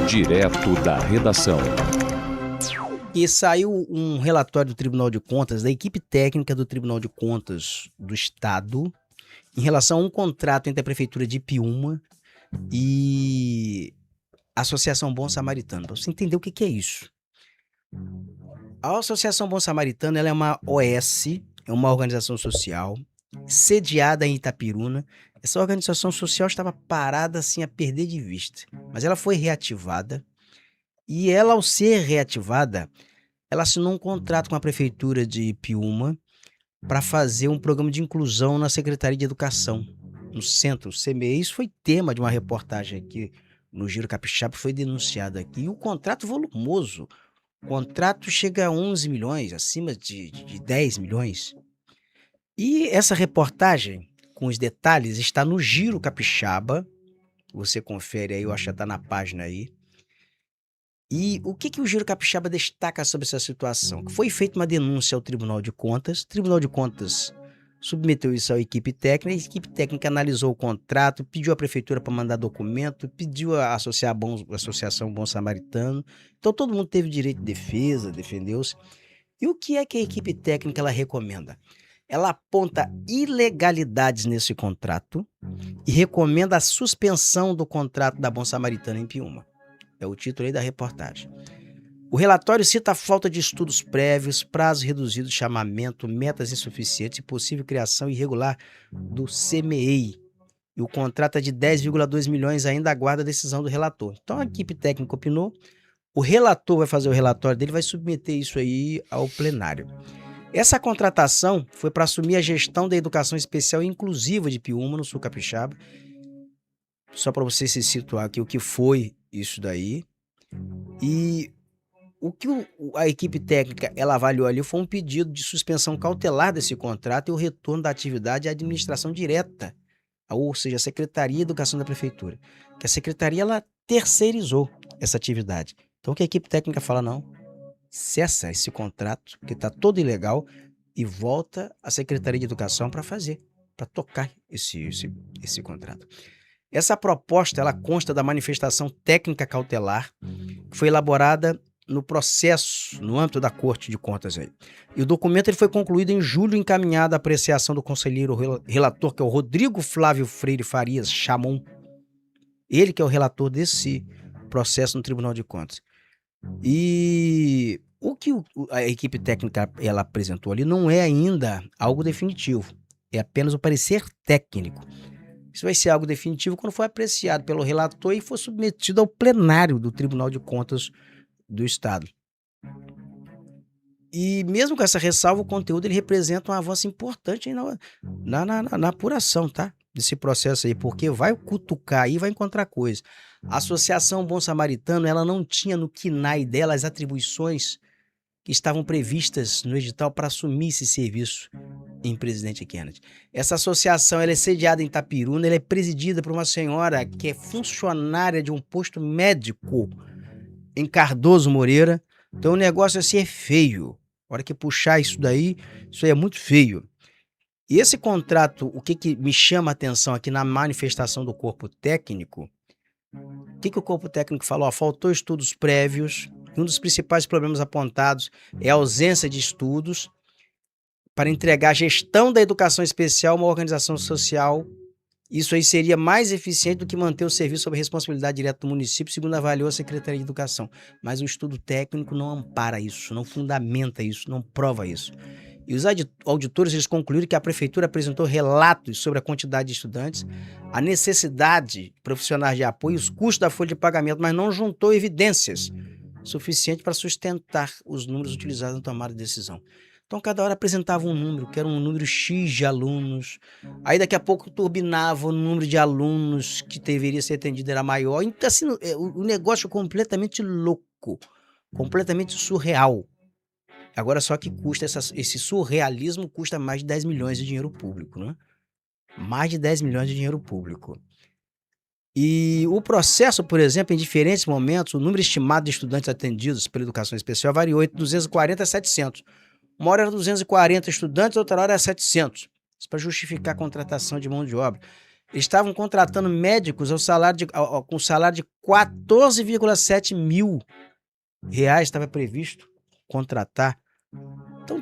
Direto da redação. E saiu um relatório do Tribunal de Contas, da equipe técnica do Tribunal de Contas do Estado, em relação a um contrato entre a Prefeitura de Piúma e a Associação Bom Samaritano. Para você entender o que é isso. A Associação Bom Samaritano ela é uma OS, é uma organização social, sediada em Itapiruna. Essa organização social estava parada assim a perder de vista, mas ela foi reativada. E ela, ao ser reativada, ela assinou um contrato com a Prefeitura de Piúma para fazer um programa de inclusão na Secretaria de Educação, no centro, o CME. Isso foi tema de uma reportagem aqui no Giro Capixaba, foi denunciado aqui. E o contrato volumoso, o contrato chega a 11 milhões, acima de 10 milhões. E essa reportagem, com os detalhes, está no Giro Capixaba. Você confere aí, eu acho que está na página aí. E o que o Giro Capixaba destaca sobre essa situação? Que foi feita uma denúncia ao Tribunal de Contas, o Tribunal de Contas submeteu isso à equipe técnica, a equipe técnica analisou o contrato, pediu à Prefeitura para mandar documento, pediu a Associação Bom Samaritano, então todo mundo teve direito de defesa, defendeu-se. E o que é que a equipe técnica ela recomenda? Ela aponta ilegalidades nesse contrato e recomenda a suspensão do contrato da Bom Samaritano em Piúma. É o título aí da reportagem. O relatório cita a falta de estudos prévios, prazos reduzidos de chamamento, metas insuficientes e possível criação irregular do CMEI. E o contrato é de 10,2 milhões, ainda aguarda a decisão do relator. Então a equipe técnica opinou, o relator vai fazer o relatório dele, vai submeter isso aí ao plenário. Essa contratação foi para assumir a gestão da educação especial e inclusiva de Piúma, no Sul Capixaba. Só para você se situar aqui o que foi isso daí. E o que a equipe técnica ela avaliou ali foi um pedido de suspensão cautelar desse contrato e o retorno da atividade à administração direta, ou seja, a Secretaria de Educação da Prefeitura. Que a Secretaria ela terceirizou essa atividade. Então o que a equipe técnica fala, não, cessa esse contrato, que está todo ilegal, e volta à Secretaria de Educação para fazer, para tocar esse contrato. Essa proposta ela consta da manifestação técnica cautelar que foi elaborada no processo, no âmbito da Corte de Contas aí. E o documento ele foi concluído em julho, encaminhado à apreciação do conselheiro relator, que é o Rodrigo Flávio Freire Farias Chamon. Ele que é o relator desse processo no Tribunal de Contas. E o que a equipe técnica ela apresentou ali não é ainda algo definitivo, é apenas o parecer técnico. Isso vai ser algo definitivo quando for apreciado pelo relator e for submetido ao plenário do Tribunal de Contas do Estado. E mesmo com essa ressalva, o conteúdo ele representa um avanço importante na apuração, tá? Desse processo aí, porque vai cutucar aí e vai encontrar coisa. A Associação Bom Samaritano, ela não tinha no KNAI dela as atribuições que estavam previstas no edital para assumir esse serviço em Presidente Kennedy. Essa associação ela é sediada em Itapiruna, ela é presidida por uma senhora que é funcionária de um posto médico em Cardoso Moreira. Então o negócio assim é feio. A hora que puxar isso daí, isso aí é muito feio. E esse contrato, o que me chama a atenção aqui na manifestação do corpo técnico, o que o corpo técnico falou? Faltou estudos prévios. Um dos principais problemas apontados é a ausência de estudos para entregar a gestão da educação especial a uma organização social. Isso aí seria mais eficiente do que manter o serviço sob responsabilidade direta do município, segundo avaliou a Secretaria de Educação. Mas o estudo técnico não ampara isso, não fundamenta isso, não prova isso. E os auditores eles concluíram que a Prefeitura apresentou relatos sobre a quantidade de estudantes, a necessidade de profissionais de apoio, os custos da folha de pagamento, mas não juntou evidências suficientes para sustentar os números utilizados na tomada de decisão. Então, cada hora apresentava um número, que era um número X de alunos. Aí, daqui a pouco, turbinava o número de alunos que deveria ser atendido era maior. Então, assim, o negócio é completamente louco, completamente surreal. Agora, só que custa, esse surrealismo custa mais de 10 milhões de dinheiro público, né? Mais de 10 milhões de dinheiro público. E o processo, por exemplo, em diferentes momentos, o número estimado de estudantes atendidos pela educação especial variou entre 240 a 700. Uma hora era 240 estudantes, outra hora era 700. Isso para justificar a contratação de mão de obra. Eles estavam contratando médicos com salário de 14,7 mil reais, estava previsto contratar. Então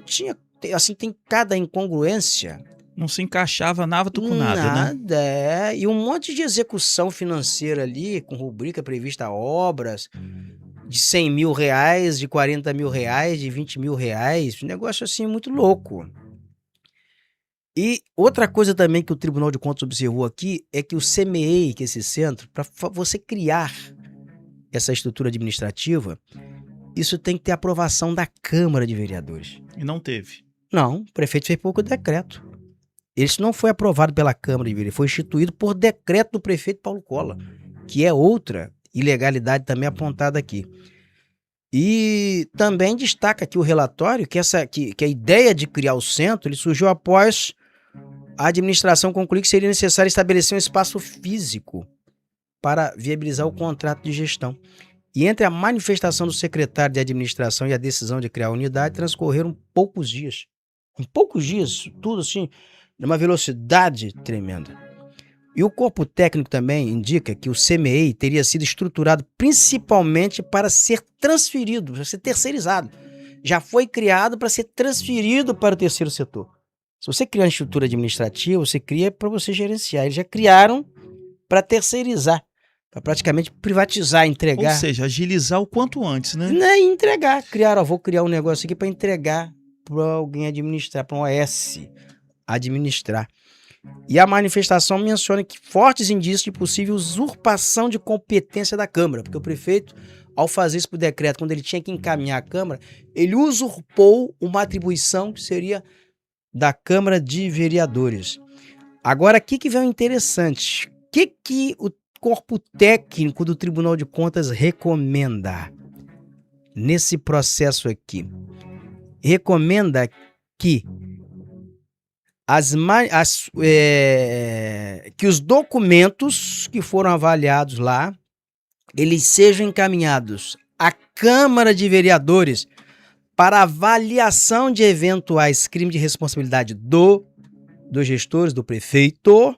tem cada incongruência. Não se encaixava nada com nada, né? Nada, e um monte de execução financeira ali, com rubrica prevista a obras de 100 mil reais, de 40 mil reais, de 20 mil reais, um negócio assim muito louco. E outra coisa também que o Tribunal de Contas observou aqui é que o CMEI, que é esse centro, para você criar essa estrutura administrativa, isso tem que ter aprovação da Câmara de Vereadores. E não teve. Não, o prefeito fez pouco decreto. Isso não foi aprovado pela Câmara de Vereadores, foi instituído por decreto do prefeito Paulo Colla, que é outra ilegalidade também apontada aqui. E também destaca aqui o relatório que a ideia de criar o centro ele surgiu após a administração concluir que seria necessário estabelecer um espaço físico para viabilizar o contrato de gestão. E entre a manifestação do secretário de administração e a decisão de criar a unidade, transcorreram poucos dias. Em poucos dias, tudo assim, numa velocidade tremenda. E o corpo técnico também indica que o CMEI teria sido estruturado principalmente para ser transferido, para ser terceirizado. Já foi criado para ser transferido para o terceiro setor. Se você cria uma estrutura administrativa, você cria para você gerenciar. Eles já criaram para terceirizar, para praticamente privatizar, entregar. Ou seja, agilizar o quanto antes, né? Não, entregar. Criaram, vou criar um negócio aqui para entregar para alguém administrar, para um OS administrar. E a manifestação menciona que fortes indícios de possível usurpação de competência da Câmara, porque o prefeito, ao fazer isso por decreto, quando ele tinha que encaminhar a Câmara, ele usurpou uma atribuição que seria da Câmara de Vereadores. Agora, aqui que vem o interessante. O que o corpo técnico do Tribunal de Contas recomenda nesse processo aqui? Recomenda que que os documentos que foram avaliados lá, eles sejam encaminhados à Câmara de Vereadores para avaliação de eventuais crimes de responsabilidade dos gestores, do prefeito,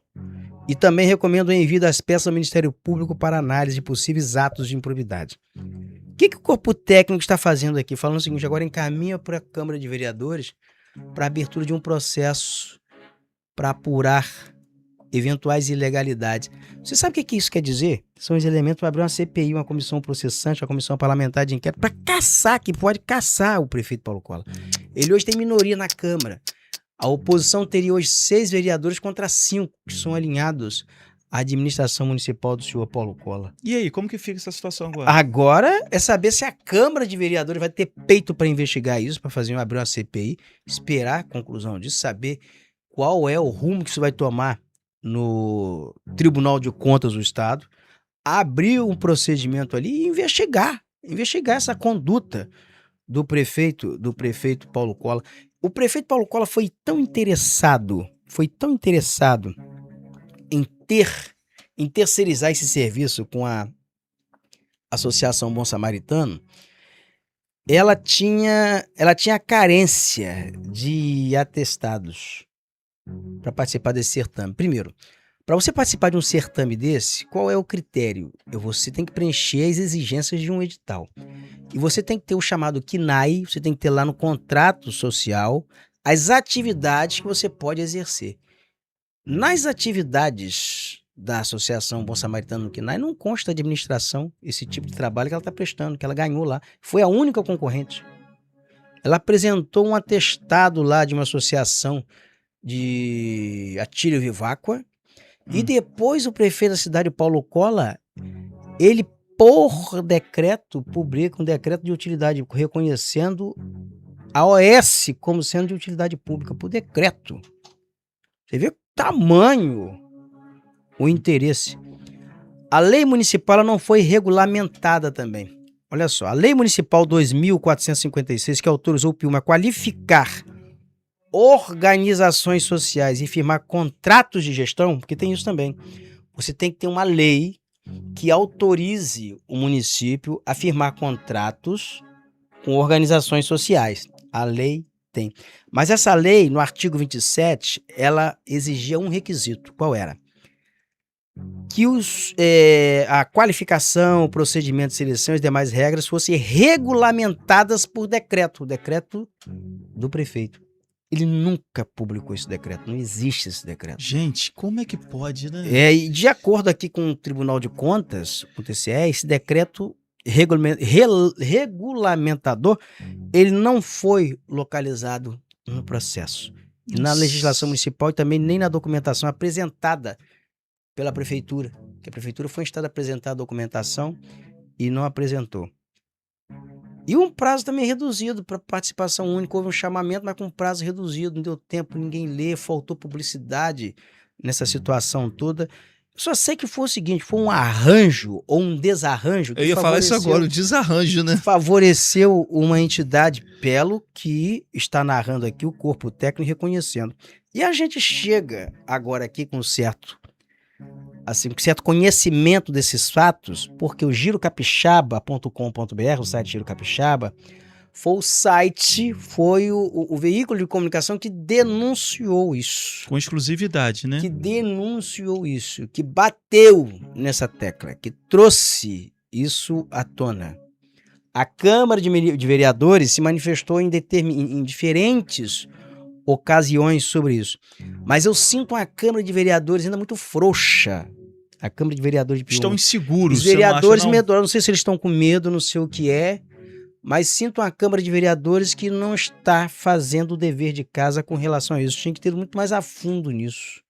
e também recomendo o envio das peças ao Ministério Público para análise de possíveis atos de improbidade. O que o corpo técnico está fazendo aqui? Falando o seguinte, agora encaminha para a Câmara de Vereadores para a abertura de um processo para apurar eventuais ilegalidades. Você sabe o que isso quer dizer? São os elementos para abrir uma CPI, uma comissão processante, uma comissão parlamentar de inquérito, para caçar, que pode caçar o prefeito Paulo Colla. Ele hoje tem minoria na Câmara. A oposição teria hoje 6 vereadores contra 5, que são alinhados à administração municipal do senhor Paulo Colla. E aí, como que fica essa situação agora? Agora é saber se a Câmara de Vereadores vai ter peito para investigar isso, para abrir uma CPI, esperar a conclusão disso, saber qual é o rumo que isso vai tomar no Tribunal de Contas do Estado, abrir um procedimento ali e investigar essa conduta do prefeito Paulo Colla. O prefeito Paulo Colla foi tão interessado em terceirizar esse serviço com a Associação Bom Samaritano. Ela tinha carência de atestados para participar desse certame. Primeiro, para você participar de um certame desse, qual é o critério? Você tem que preencher as exigências de um edital. E você tem que ter o chamado CNAE, você tem que ter lá no contrato social as atividades que você pode exercer. Nas atividades da Associação Bom Samaritano no CNAE não consta a administração, esse tipo de trabalho que ela está prestando, que ela ganhou lá. Foi a única concorrente. Ela apresentou um atestado lá de uma associação de Atílio Viváqua, e depois o prefeito da cidade, Paulo Colla, ele, por decreto, publica um decreto de utilidade, reconhecendo a OS como sendo de utilidade pública, por decreto. Você vê o tamanho, o interesse. A lei municipal ela não foi regulamentada também. Olha só, a lei municipal 2.456, que autorizou o PIUMA a qualificar organizações sociais e firmar contratos de gestão, porque tem isso também. Você tem que ter uma lei que autorize o município a firmar contratos com organizações sociais. A lei tem. Mas essa lei, no artigo 27, ela exigia um requisito. Qual era? que a qualificação, o procedimento de seleção e as demais regras fossem regulamentadas por decreto, o decreto do prefeito. Ele nunca publicou esse decreto, não existe esse decreto. Gente, como é que pode, né? E de acordo aqui com o Tribunal de Contas, o TCE, esse decreto regulamentador, ele não foi localizado no processo. E na legislação municipal e também nem na documentação apresentada pela prefeitura. Que a prefeitura foi instada a apresentar a documentação e não apresentou. E um prazo também reduzido para participação única. Houve um chamamento, mas com um prazo reduzido. Não deu tempo, ninguém lê, faltou publicidade nessa situação toda. Só sei que foi o seguinte, foi um arranjo ou um desarranjo. Eu ia falar isso agora, o desarranjo, né? Favoreceu uma entidade, pelo que está narrando aqui o corpo técnico reconhecendo. E a gente chega agora aqui com certo conhecimento desses fatos, porque o girocapixaba.com.br, o site Giro Capixaba, foi o veículo de comunicação que denunciou isso. Com exclusividade, né? Que denunciou isso, que bateu nessa tecla, que trouxe isso à tona. A Câmara de Vereadores se manifestou em diferentes ocasiões sobre isso. Mas eu sinto uma Câmara de Vereadores ainda muito frouxa. A Câmara de Vereadores de Piúma. Estão inseguros. Os vereadores medrosos. Não sei se eles estão com medo, não sei o que é, mas sinto uma Câmara de Vereadores que não está fazendo o dever de casa com relação a isso. Tinha que ter muito mais a fundo nisso.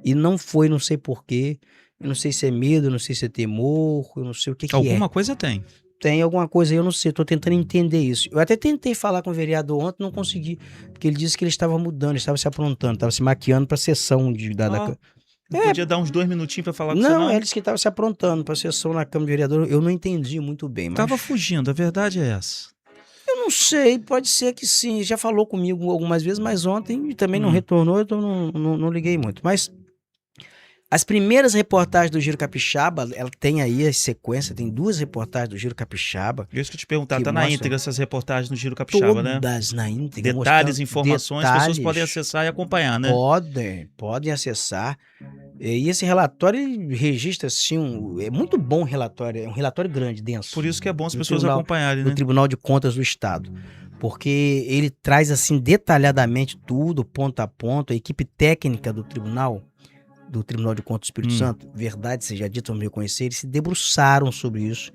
E não foi, não sei porquê. Eu não sei se é medo, não sei se é temor, eu não sei o que é. Alguma coisa tem. Tem alguma coisa aí, eu não sei, estou tentando entender isso. Eu até tentei falar com o vereador ontem, não consegui, porque ele disse que ele estava mudando, ele estava se aprontando, estava se maquiando para a sessão da Câmara. Podia dar uns 2 minutinhos para falar com você, Não, ele disse que estava se aprontando para a sessão na Câmara de Vereadores, eu não entendi muito bem. Mas... Tava fugindo, a verdade é essa. Eu não sei, pode ser que sim, já falou comigo algumas vezes, mas ontem também não retornou, então não liguei muito. Mas as primeiras reportagens do Giro Capixaba, ela tem aí a sequência, tem 2 reportagens do Giro Capixaba. Isso que eu te perguntar, tá na íntegra essas reportagens no Giro Capixaba, todas né? Todas na íntegra. Detalhes, informações, as pessoas podem acessar e acompanhar, né? Podem acessar. E esse relatório ele registra, assim, é muito bom o relatório, é um relatório grande, denso. Por isso que é bom as pessoas acompanharem, né? Do Tribunal de Contas do Estado. Porque ele traz, assim, detalhadamente tudo, ponto a ponto, a equipe técnica do Tribunal de Contas do Espírito Santo, verdade seja dita, vamos reconhecer, eles se debruçaram sobre isso,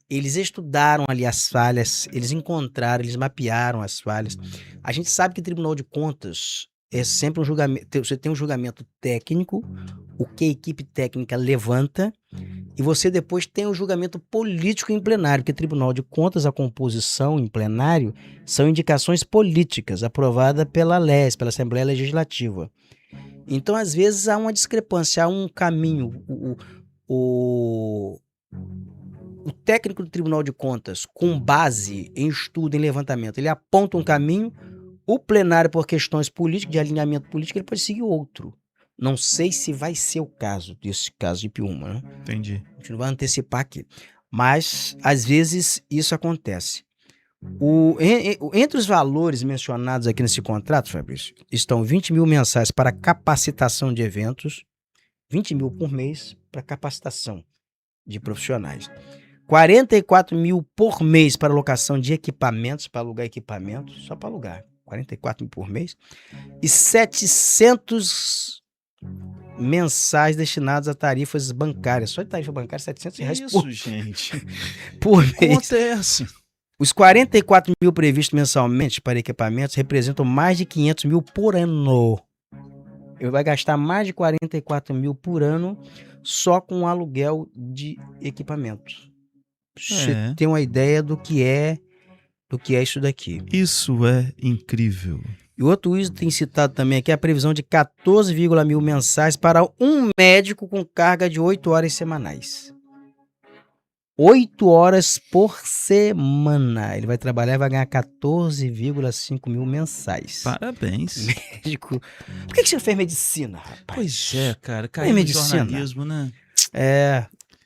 eles estudaram ali as falhas, eles encontraram, eles mapearam as falhas. A gente sabe que o Tribunal de Contas é sempre um julgamento, você tem um julgamento técnico, o que a equipe técnica levanta, e você depois tem o julgamento político em plenário, porque o Tribunal de Contas, a composição em plenário, são indicações políticas aprovadas pela LES, pela Assembleia Legislativa. Então, às vezes, há uma discrepância, há um caminho. O técnico do Tribunal de Contas, com base em estudo, em levantamento, ele aponta um caminho, o plenário, por questões políticas, de alinhamento político, ele pode seguir outro. Não sei se vai ser o caso desse caso de Piúma, né? Entendi. A gente não vai antecipar aqui. Mas, às vezes, isso acontece. Entre os valores mencionados aqui nesse contrato, Fabrício, estão 20 mil mensais para capacitação de eventos, 20 mil por mês para capacitação de profissionais, 44 mil por mês para locação de equipamentos, para alugar equipamentos, só para alugar, 44 mil por mês, e 700 mensais destinados a tarifas bancárias, só de tarifa bancária, R$700 por mês. Acontece. Os 44 mil previstos mensalmente para equipamentos representam mais de 500 mil por ano. Ele vai gastar mais de 44 mil por ano só com o aluguel de equipamentos. Você tem uma ideia do que é isso daqui. Isso é incrível. E outro item citado também aqui é a previsão de 14, mil mensais para um médico com carga de 8 horas semanais. 8 horas por semana. Ele vai trabalhar e vai ganhar 14,5 mil mensais. Parabéns. Médico. Por que você fez medicina, rapaz? Pois é, cara. Caiu no jornalismo, né?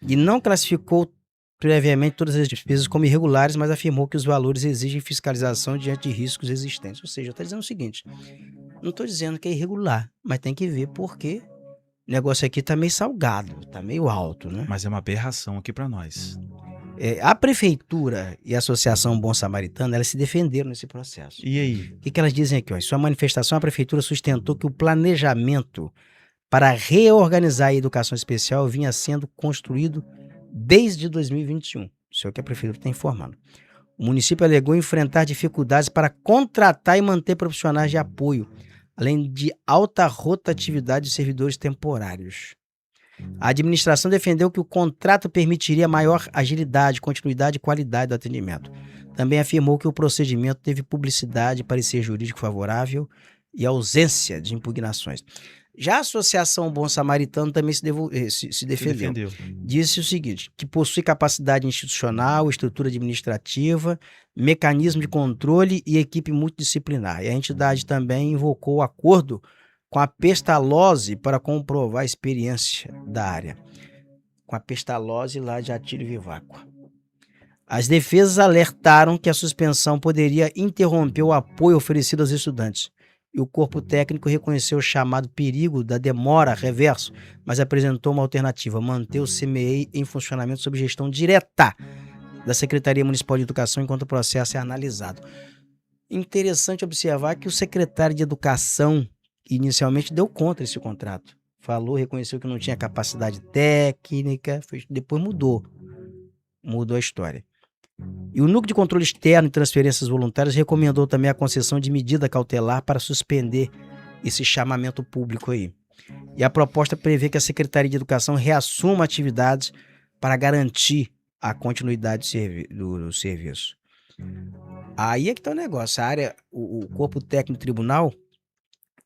E não classificou previamente todas as despesas como irregulares, mas afirmou que os valores exigem fiscalização diante de riscos existentes. Ou seja, está dizendo o seguinte, não estou dizendo que é irregular, mas tem que ver por que o negócio aqui tá meio salgado, tá meio alto, né? Mas é uma aberração aqui para nós. A prefeitura e a Associação Bom Samaritano, elas se defenderam nesse processo. E aí? O que elas dizem aqui? Ó? Em sua manifestação, a prefeitura sustentou que o planejamento para reorganizar a educação especial vinha sendo construído desde 2021. Isso é o que a prefeitura está informando. O município alegou enfrentar dificuldades para contratar e manter profissionais de apoio, além de alta rotatividade de servidores temporários. A administração defendeu que o contrato permitiria maior agilidade, continuidade e qualidade do atendimento. Também afirmou que o procedimento teve publicidade, parecer jurídico favorável e ausência de impugnações. Já a Associação Bom Samaritano também se defendeu. Disse o seguinte, que possui capacidade institucional, estrutura administrativa, mecanismo de controle e equipe multidisciplinar. E a entidade também invocou o acordo com a Pestalozzi para comprovar a experiência da área. Com a Pestalozzi lá de Atílio Viváqua. As defesas alertaram que a suspensão poderia interromper o apoio oferecido aos estudantes. E o corpo técnico reconheceu o chamado perigo da demora reverso, mas apresentou uma alternativa, manter o CMEI em funcionamento sob gestão direta da Secretaria Municipal de Educação enquanto o processo é analisado. Interessante observar que o secretário de Educação inicialmente deu contra esse contrato. Falou, reconheceu que não tinha capacidade técnica, depois mudou a história. E o Núcleo de Controle Externo e Transferências Voluntárias recomendou também a concessão de medida cautelar para suspender esse chamamento público aí. E a proposta prevê que a Secretaria de Educação reassuma atividades para garantir a continuidade do serviço. Aí é que está o negócio. O corpo técnico do tribunal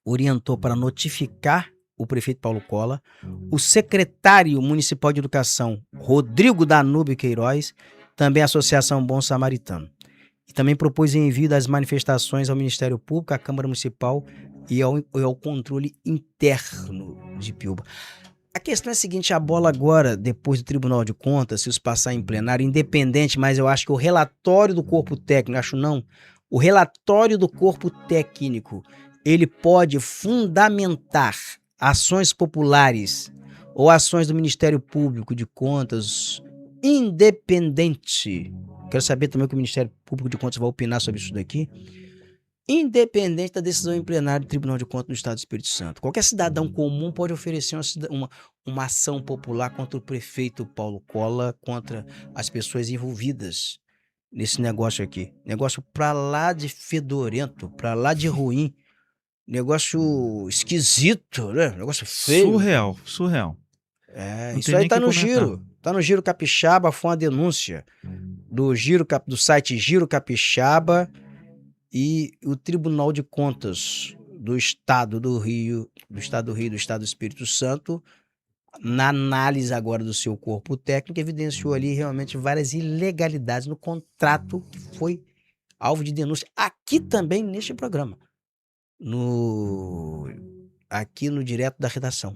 orientou para notificar o prefeito Paulo Cola, o secretário municipal de educação, Rodrigo Danúbio Queiroz, também a Associação Bom Samaritano. E também propôs envio das manifestações ao Ministério Público, à Câmara Municipal e ao controle interno de Piúba. A questão é a seguinte, a bola agora, depois do Tribunal de Contas, se os passar em plenário, independente, mas eu acho que o relatório do corpo técnico, o relatório do corpo técnico, ele pode fundamentar ações populares ou ações do Ministério Público de Contas independente. Quero saber também o que o Ministério Público de Contas vai opinar sobre isso daqui. Independente da decisão em plenário do Tribunal de Contas do Estado do Espírito Santo. Qualquer cidadão comum pode oferecer uma ação popular contra o prefeito Paulo Cola, contra as pessoas envolvidas nesse negócio aqui. Negócio pra lá de fedorento, pra lá de ruim. Negócio esquisito, né? Negócio feio. Surreal. Isso aí tá no Giro. Tá no Giro Capixaba, foi uma denúncia do site Giro Capixaba e o Tribunal de Contas do Estado do Rio, do Estado do Espírito Santo, na análise agora do seu corpo técnico, evidenciou ali realmente várias ilegalidades no contrato que foi alvo de denúncia aqui também neste programa. Aqui no Direto da Redação.